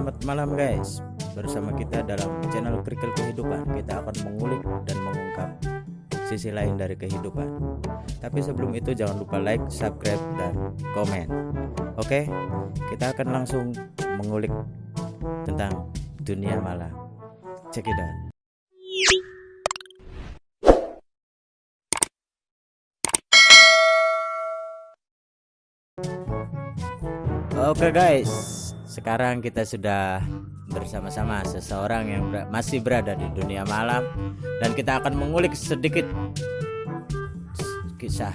Selamat malam guys. Bersama kita dalam channel Kerikil Kehidupan, kita akan mengulik dan mengungkap sisi lain dari kehidupan. Tapi sebelum itu jangan lupa like, subscribe, dan komen. Oke, kita akan langsung mengulik tentang dunia malam. Check it out. Oke guys, sekarang kita sudah bersama-sama seseorang yang masih berada di dunia malam, dan kita akan mengulik sedikit kisah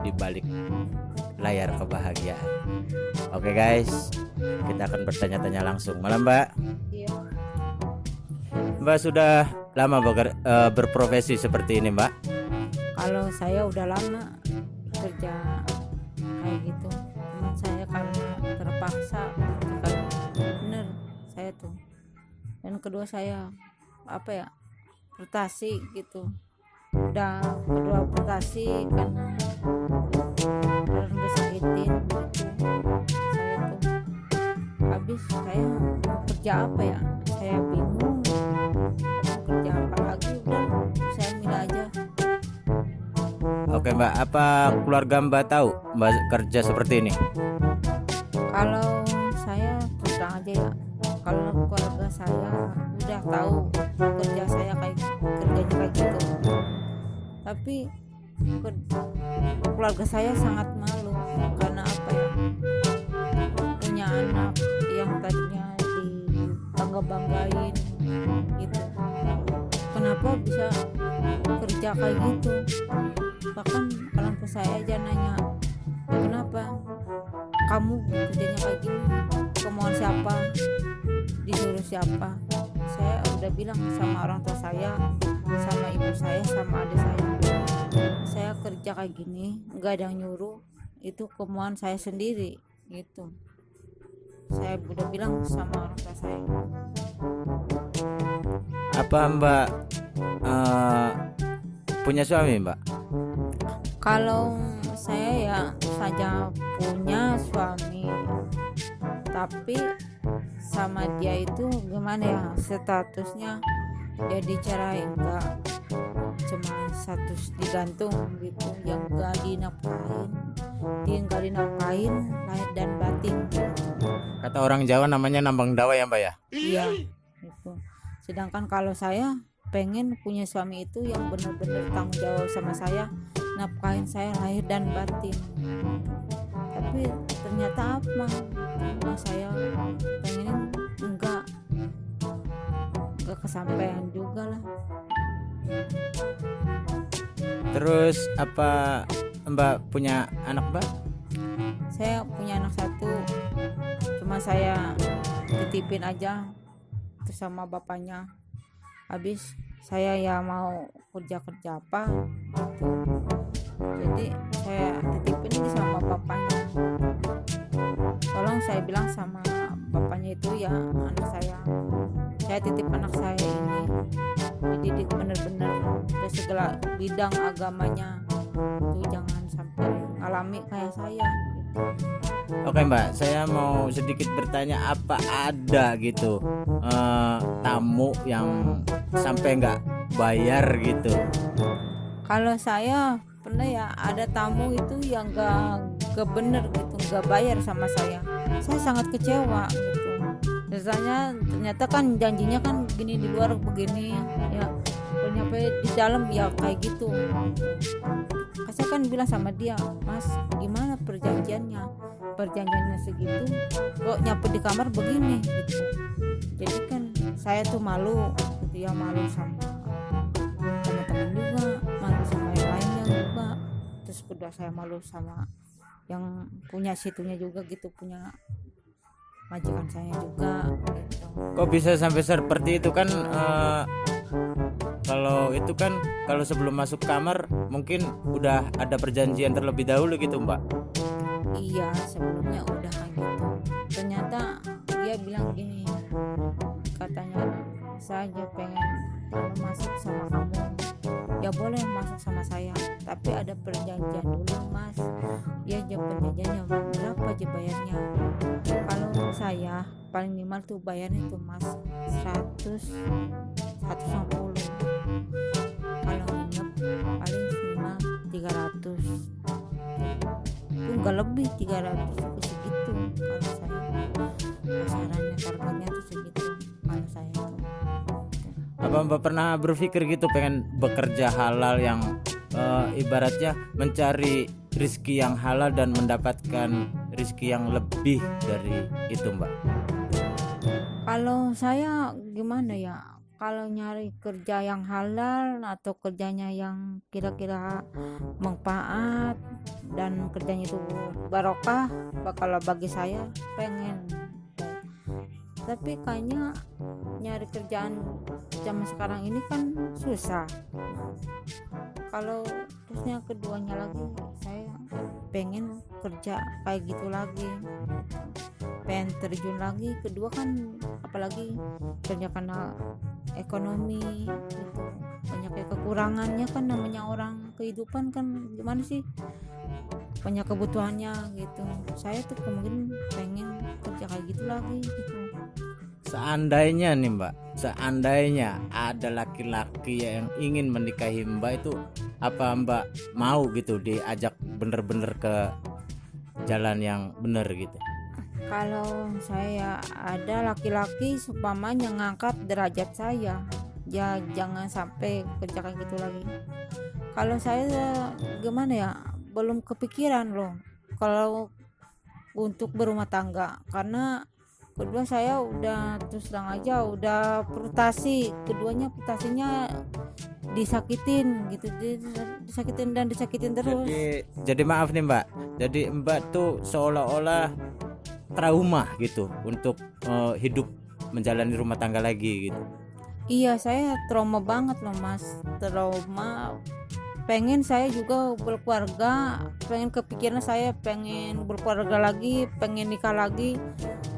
di balik layar kebahagiaan. Oke guys, kita akan bertanya-tanya langsung. Malam Mbak. Iya. Mbak sudah lama berprofesi seperti ini Mbak? Kalau saya udah lama kerja kayak gitu, cuman saya karena terpaksa kan bener saya tuh. Dan kedua saya frustasi gitu, udah kedua frustasi kan udah sakitin gitu. Saya tuh habis saya mau kerja apa ya, saya bingung mau kerja apa lagi. Udah saya milih aja. Oke Mbak, apa keluarga Mbak tahu Mbak kerja seperti ini? Kalau saya terus terang aja ya, kalau keluarga saya udah tahu kerja saya kerjanya kayak gitu, tapi keluarga saya sangat malu karena punya anak yang tadinya dibangga-banggain gitu, kenapa bisa kerja kayak gitu. Bahkan orang tua saya aja nanya, kenapa kamu kerjanya kayak gini, kemauan siapa, disuruh siapa. Saya udah bilang sama orang tua saya, sama ibu saya, sama adik saya kerja kayak gini nggak ada yang nyuruh, itu kemauan saya sendiri gitu. Saya udah bilang sama orang tua saya. Apa Mbak punya suami Mbak? Kalau saya ya saja punya suami, tapi sama dia itu gimana ya, statusnya dia dicerai, enggak cuma status digantung gitu, yang enggak dinafkahin, dia enggak dinafkahin lahir dan batin. Kata orang Jawa namanya nambang dawa ya Mbak ya? Iya gitu. Sedangkan kalau saya pengen punya suami itu yang benar-benar tanggung jawab sama saya, nafkahin saya lahir dan batin. Tapi ternyata saya pengen enggak kesampaian juga lah. Terus apa Mbak punya anak Mbak? Saya punya anak satu, cuma saya titipin aja terus sama bapaknya. Habis saya ya mau kerja apa gitu, jadi saya titipin ini sama bapaknya. Tolong saya bilang sama bapaknya itu, ya anak saya titip anak saya ini dididik bener-bener dari segala bidang agamanya, itu jangan sampai ngalami kayak saya gitu. Oke Mbak, saya mau sedikit bertanya, apa ada gitu tamu yang sampai nggak bayar gitu? Kalau saya pernah ya ada tamu itu yang gak bener gitu, gak bayar sama saya sangat kecewa gitu. Ternyata kan janjinya kan gini, di luar begini ya, ternyata di dalam ya kayak gitu. Saya kan bilang sama dia, Mas gimana perjanjiannya segitu kok nyampe di kamar begini gitu. Jadi kan saya tuh malu gitu ya, malu sama teman-teman juga, malu sama yang lainnya juga. Terus kedua saya malu sama yang punya situnya juga gitu, punya majikan saya juga gitu. Kok bisa sampai seperti itu kan? Kalau sebelum masuk kamar mungkin udah ada perjanjian terlebih dahulu gitu Mbak? Iya, sebelumnya udah kayak gitu. Ternyata dia bilang gini, katanya saya aja pengen masuk sama kamu, ya boleh masuk sama saya, tapi ada perjanjian dulu Mas. Dia aja perjanjiannya berapa aja bayarnya. Kalau saya paling minimal tuh bayarnya tuh mas 100 150. Kalau nginep paling minimal 300, itu nggak lebih 300 itu segitu. Kalau saya pasarannya targetnya tuh segitu kalau saya tuh. Apa Mbak pernah berpikir gitu pengen bekerja halal yang ibaratnya mencari rizki yang halal dan mendapatkan rizki yang lebih dari itu Mbak? Kalau saya gimana ya, kalau nyari kerja yang halal atau kerjanya yang kira-kira manfaat dan kerjanya itu barokah, kalau bagi saya pengen. Tapi kayaknya nyari kerjaan zaman sekarang ini kan susah. Kalau terusnya keduanya lagi, saya pengen kerja kayak gitu lagi, pengen terjun lagi. Kedua kan apalagi kerja karena ekonomi gitu, banyak ya kekurangannya kan, namanya orang kehidupan kan gimana sih, banyak kebutuhannya gitu. Saya tuh kemungkinan pengen kerja kayak gitu lagi gitu. Seandainya nih Mbak, seandainya ada laki-laki yang ingin menikahi Mbak, itu apa Mbak mau gitu diajak bener-bener ke jalan yang bener gitu? Kalau saya ada laki-laki supamanya ngangkat derajat saya, ya jangan sampai kerja kayak gitu lagi. Kalau saya gimana ya, belum kepikiran loh kalau untuk berumah tangga, karena kedua saya udah terus terang aja udah frustasi, keduanya frustasinya disakitin gitu, disakitin dan disakitin terus. Jadi maaf nih Mbak, jadi Mbak tuh seolah-olah trauma gitu untuk hidup menjalani rumah tangga lagi gitu. Iya, saya trauma banget loh mas, trauma. Pengen saya juga berkeluarga, pengen kepikiran saya pengen berkeluarga lagi, pengen nikah lagi,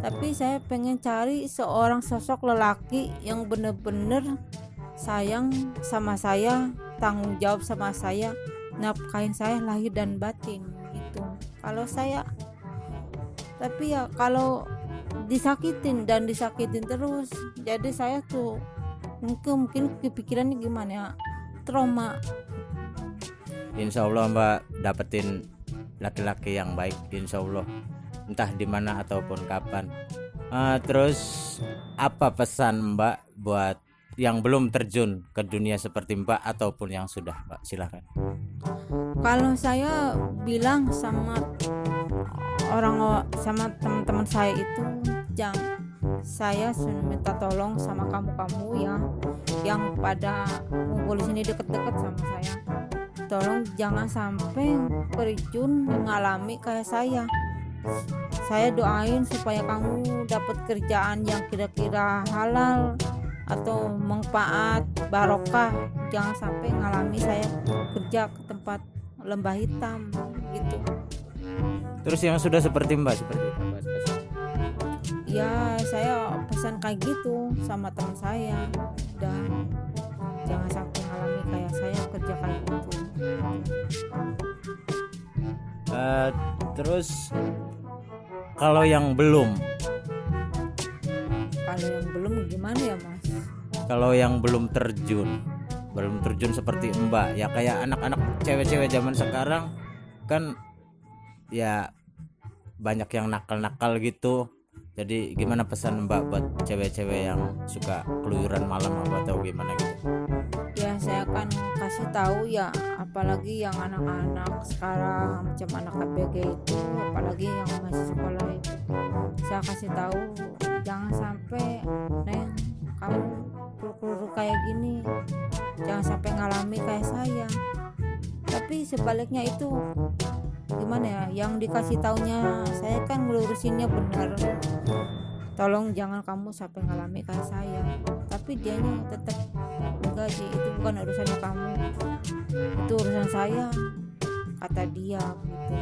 tapi saya pengen cari seorang sosok lelaki yang bener-bener sayang sama saya, tanggung jawab sama saya, nafkahin saya lahir dan batin gitu. Kalau saya, tapi ya kalau disakitin dan disakitin terus, jadi saya tuh mungkin kepikirannya gimana ya, trauma. Insya Allah Mbak dapetin laki-laki yang baik, insya Allah, entah di mana ataupun kapan. Terus apa pesan Mbak buat yang belum terjun ke dunia seperti Mbak ataupun yang sudah Mbak, silahkan. Kalau saya bilang sama teman-teman saya itu, saya minta tolong sama kamu ya yang pada ngumpul sini deket-deket sama saya, tolong jangan sampai terjun mengalami kayak saya. Saya doain supaya kamu dapat kerjaan yang kira-kira halal atau manfaat barokah, jangan sampai ngalami saya kerja ke tempat lembah hitam gitu. Terus yang sudah seperti Mbak, seperti apa? Ya saya pesan kayak gitu sama teman saya, dan jangan sampai ngalami kayak saya kerja kayak gitu. Terus kalau yang belum gimana ya mas? Kalau yang belum terjun seperti Mbak, ya kayak anak-anak cewek-cewek zaman sekarang kan ya banyak yang nakal-nakal gitu. Jadi gimana pesan Mbak buat cewek-cewek yang suka keluyuran malam atau gimana gitu? Ya saya akan kasih tahu ya, apalagi yang anak-anak sekarang macam anak ABG itu, apalagi yang masih sekolah itu, saya kasih tahu jangan sampai Neng kamu peluru kayak gini, jangan sampai ngalami kayak saya. Tapi sebaliknya itu gimana ya, yang dikasih taunya saya kan ngelurusinnya benar, tolong jangan kamu sampai ngalami kayak saya, tapi dianya tetap enggak sih, itu bukan urusannya kamu, itu urusan saya, kata dia gitu.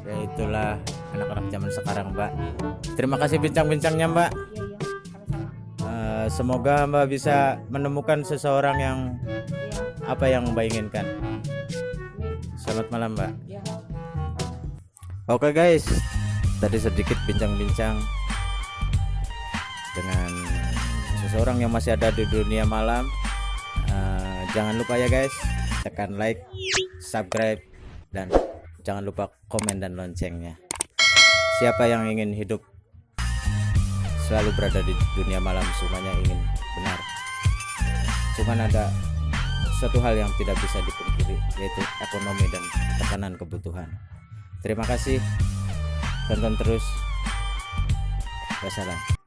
Ya itulah anak-anak zaman sekarang Mbak. Terima kasih bincang-bincangnya Mbak. Iya sama-sama. Semoga Mbak bisa menemukan seseorang yang Iya. apa yang Mbak inginkan. Selamat malam Mbak. Ya. Oke guys, tadi sedikit bincang-bincang dengan seseorang yang masih ada di dunia malam. Jangan lupa ya guys, tekan like, subscribe, dan jangan lupa komen dan loncengnya. Siapa yang ingin hidup selalu berada di dunia malam, semuanya ingin benar. Cuman ada suatu hal yang tidak bisa dipungkiri, yaitu ekonomi dan tekanan kebutuhan. Terima kasih, tonton terus. Wassalam.